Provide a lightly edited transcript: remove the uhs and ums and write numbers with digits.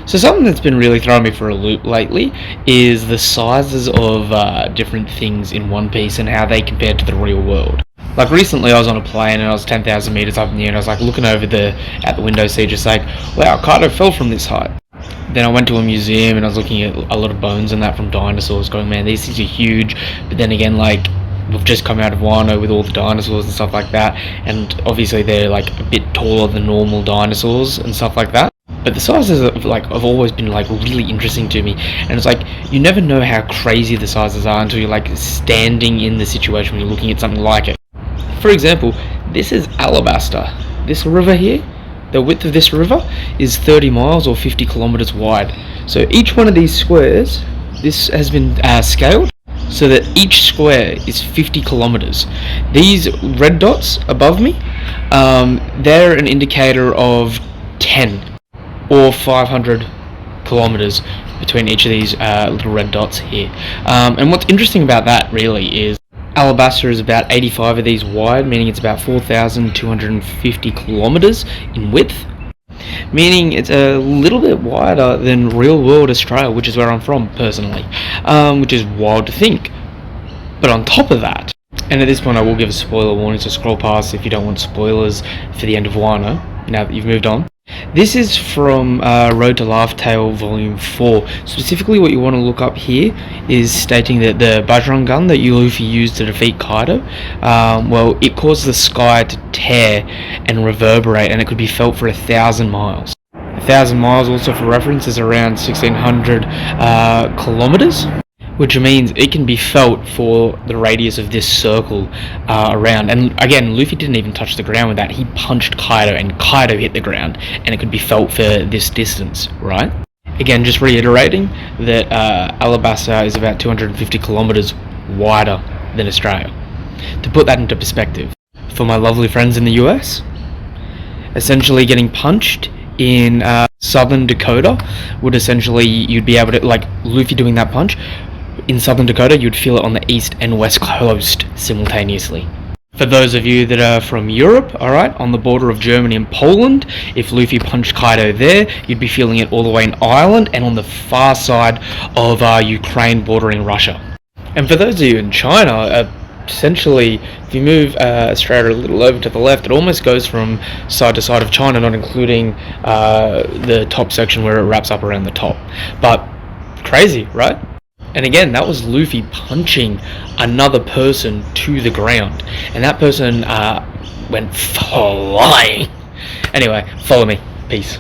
So something that's been really throwing me for a loop lately is the sizes of different things in One Piece and how they compare to the real world. Like recently, I was on a plane and I was 10,000 meters up in the air, and I was like looking over at the window seat, just like, wow, Kaido fell from this height. Then I went to a museum and I was looking at a lot of bones and that from dinosaurs, going, man, these things are huge. But then again, like, we've just come out of Wano with all the dinosaurs and stuff like that, and obviously they're like a bit taller than normal dinosaurs and stuff like that. But the sizes have always been like really interesting to me, and it's like you never know how crazy the sizes are until you're like standing in the situation when you're looking at something like it. For example, this is Alabasta. This river here, the width of this river is 30 miles or 50 kilometers wide. So each one of these squares, this has been scaled so that each square is 50 kilometers. These red dots above me, they're an indicator of 10 or 500 kilometers between each of these little red dots here. And what's interesting about that really is Alabasta is about 85 of these wide, meaning it's about 4,250 kilometers in width, meaning it's a little bit wider than real world Australia, which is where I'm from personally, which is wild to think. But on top of that, and at this point I will give a spoiler warning, so scroll past if you don't want spoilers for the end of Wano, now that you've moved on. This is from Road to Laugh Tale Volume 4. Specifically what you want to look up here is stating that the Bajrang gun that Luffy used to defeat Kaido, well, it caused the sky to tear and reverberate, and it could be felt for 1,000 miles. 1,000 miles, also for reference, is around 1,600 kilometers, which means it can be felt for the radius of this circle around. And again, Luffy didn't even touch the ground with that. He punched Kaido and Kaido hit the ground, and it could be felt for this distance, right? Again, just reiterating that Alabasta is about 250 kilometers wider than Australia. To put that into perspective, for my lovely friends in the US, essentially getting punched in southern Dakota would essentially, you'd be able to, like Luffy doing that punch, in southern Dakota, you'd feel it on the east and west coast simultaneously. For those of you that are from Europe, alright, on the border of Germany and Poland, if Luffy punched Kaido there, you'd be feeling it all the way in Ireland and on the far side of Ukraine bordering Russia. And for those of you in China, essentially, if you move Australia a little over to the left, it almost goes from side to side of China, not including the top section where it wraps up around the top. But crazy, right? And again, that was Luffy punching another person to the ground, and that person went flying. Anyway, follow me. Peace.